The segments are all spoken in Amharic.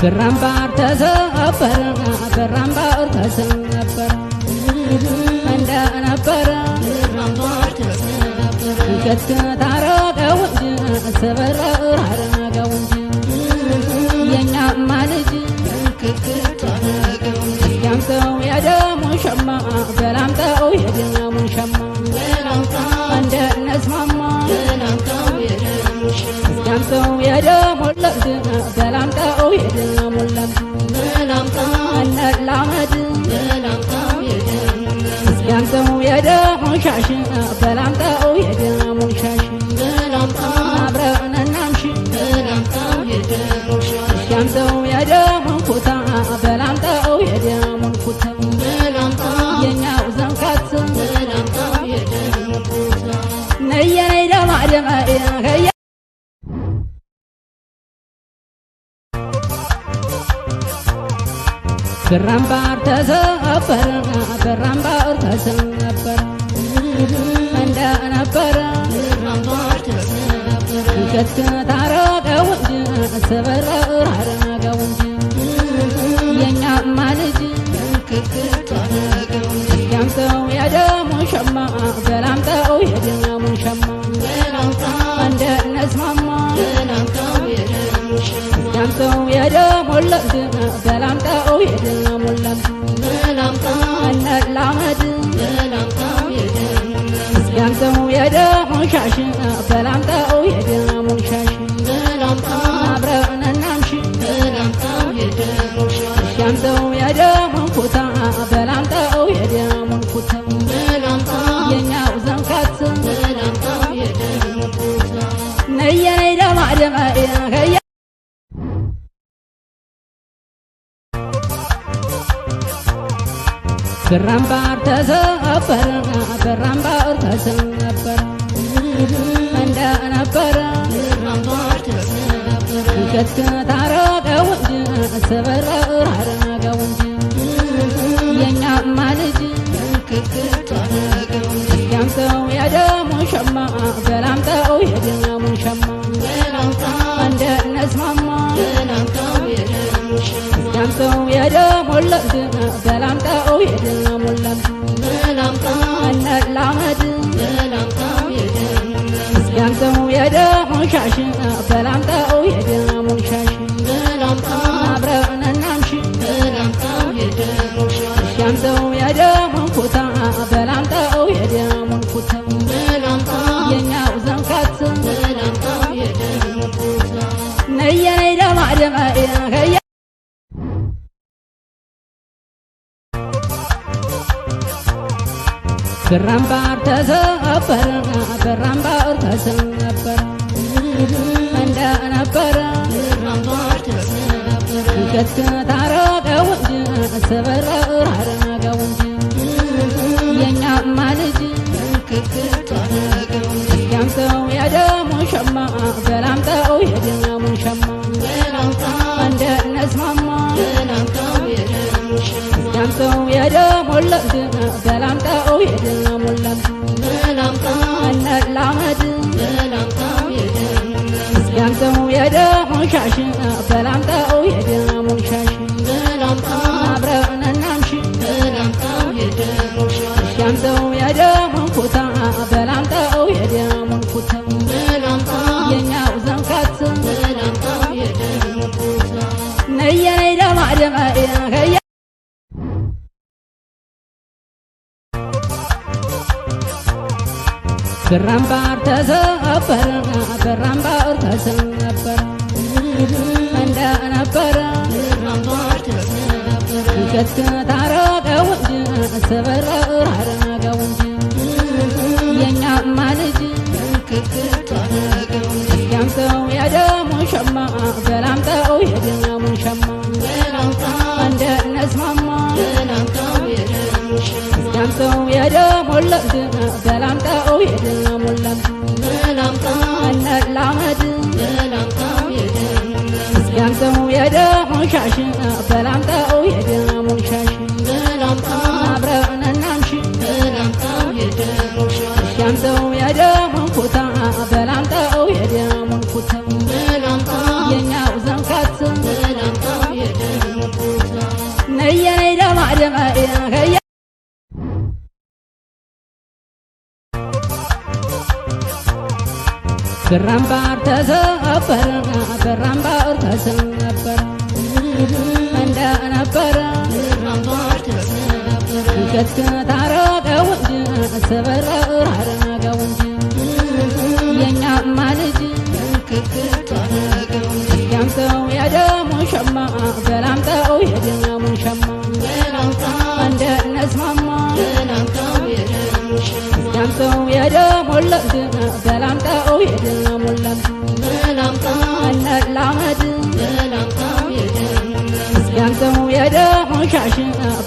Berambar ተሰበረ berambar ተሰበረ እንደነበረ berambar ተሰበረ ከተታረቀው ሰበረ አረጋው የኛማ ልጅ ከተታረቀው ያንተው ያደሙ ሸማ በላምጣው የደሙ ሸማ በላምጣው እንደነስማማ በላምጣው የደሙ ሸማ ያንተው ያደሙ ለድ በላምጣው የደሙ ለድ በላምጣው አላመድ በላምጣው የደሙ ያንተው ያደሙ ሻሽ በላምጣው የደሙ ሻሽ በላምጣው አብረን እናምሽ በላምጣው የደሙ ሻሽ ያንተው ያደሙ ኩታ በላምጣው የደሙ ኩታ በላምጣው የኛው ዘንካት በላምጣው የደሙ ኩታ ነየኔ ደማደማ ከያ berambar ተሰበረ berambar ተሰበረ እንደነበረ berambar ተሰበረ ከተታረቀው ሰበረ አረጋው የኛማ ልጅ ከተታረቀው ያንተው ያደሙ ሸማ በላምጣው የደሙ ሸማ በላምጣው እንደነስማማ በላምጣው የደሙ ሸማ ያንተው ያደሙ ለድ በላምጣው የደሙ ለድ በላምጣው አላመድ በላምጣው የደሙ ያንተው ያደሙ ሻሽ በላምጣው የደሙ ሻሽ በላምጣው አብረን እናምሽ በላምጣው የደሙ ሻሽ ያንተው ያደሙ ኩታ በላምጣው የደሙ ኩታ በላምጣው የኛው ዘንካት በላምጣው የደሙ ኩታ ነየኔ ደማደማ ከያ berambar ተሰበረ berambar ተሰበረ እንደነበረ berambar ተሰበረ ከተታረቀው ሰበረ አረጋው የኛማ ልጅ ከተታረቀው ያንተው ያደሙ ሸማ በላምጣው የደሙ ሸማ በላምጣው እንደነስማማ በላምጣው የደሙ ሸማ ያንተው ያደሙ ለድ በላምጣው የደሙ ለድ በላምጣው አላመድ በላምጣው የደሙ ያንተው ያደሙ ሻሽ በላምጣው የደሙ ሻሽ በላምጣው አብረን እናምሽ በላምጣው የደሙ ሻሽ ያንተው ያደሙ ኩታ በላምጣው የደሙ ኩታ በላምጣው የኛው ዘንካት በላምጣው የደሙ ኩታ ነየኔ ደማደማ ከያ berambar ተሰበረ berambar ተሰበረ እንደነበረ berambar ተሰበረ ከተታረቀው ሰበረ አረጋው የኛማ ልጅ ከተታረቀው ያንተው ያደሙ ሸማ በላምጣው የደሙ ሸማ በላምጣው እንደነስማማ በላምጣው የደሙ ሸማ ያንተው ያደሙ ለድ በላምጣው የደሙ ለድ በላምጣው አላመድ በላምጣው የደሙ ያንተው ያደሙ ሻሽ በላምጣው የደሙ ሻሽ በላምጣው አብረን እናምሽ በላምጣው የደሙ ሻሽ ያንተው ያደሙ ኩታ በላምጣው የደሙ ኩታ በላምጣው የኛው ዘንካት በላምጣው የደሙ ኩታ ነየኔ ደማደማ ከያ berambar ተሰበረ berambar ተሰበረ እንደነበረ berambar ተሰበረ ከተታረቀው ሰበረ አረጋው የኛማ ልጅ ከተታረቀው ያንተው ያደሙ ሸማ በላምጣው የደሙ ሸማ በላምጣው እንደነስማማ በላምጣው የደሙ ሸማ ያንተው ያደሙ ለድ በላምጣው የደሙ ለድ በላምጣው አላመድ በላምጣው የደሙ ያንተው ያደሙ ሻሽ በላምጣው የደሙ ሻሽ በላምጣው አብረን እናምሽ በላምጣው የደሙ ሻሽ ያንተው ያደሙ ኩታ በላምጣው የደሙ ኩታ በላምጣው የኛው ዘንካት በላምጣው هيا برامبار تسافر برامبار تسافر عندنا برامبار تسافر كت تارك وجه سبر رارك وجه ينيا مالج كت تارك وجه يامتو يا دم شما بلامتو يا دم شما بلامتو عندنا اسمما بلامتو يا دم شما يامتو يا دم ولد بلامتو يا دم ولد بلامتو أنا لامد بلامتو يا دم يامتو يا دم شاش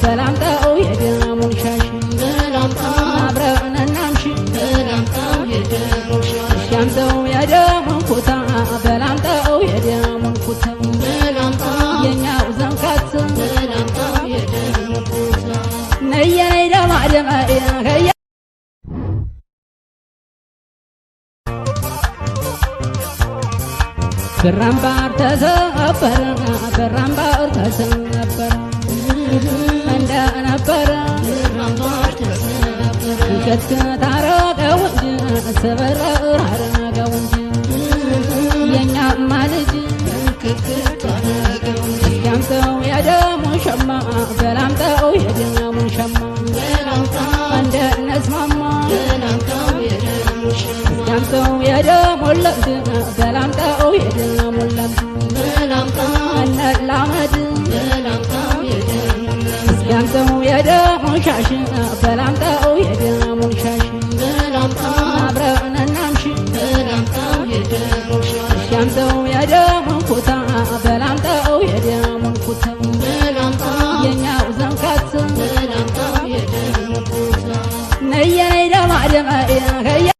بلامتو يا دم شاش بلامتو عبرنا نمشي بلامتو يا دم شاش يامتو يا دم كوتا بلامتو يا دم كوتا بلامتو ينيا وزنكات بلامتو يا دم كوتا نيا نيا ما دم هيا برامبار تسافر برامبار تسافر عندنا برامبار تسافر كت تارك وجه سبر رارك وجه ينيا مالج كت تارك وجه يامتو يا دم شما بلامتو يا دم شما بلامتو عندنا اسمما بلامتو يا دم شما يامتو يا دم ولد بلامتو يا دم ولد بلامتو أنا لامد بلامتو يا دم يامتو يا دم شاش بلامتو يا دم شاش بلامتو عبرنا نمشي بلامتو يا دم شاش يامتو يا دم كوتا بلامتو يا دم كوتا بلامتو ينيا وزنكات بلامتو يا دم كوتا نيا نيا ما دم هيا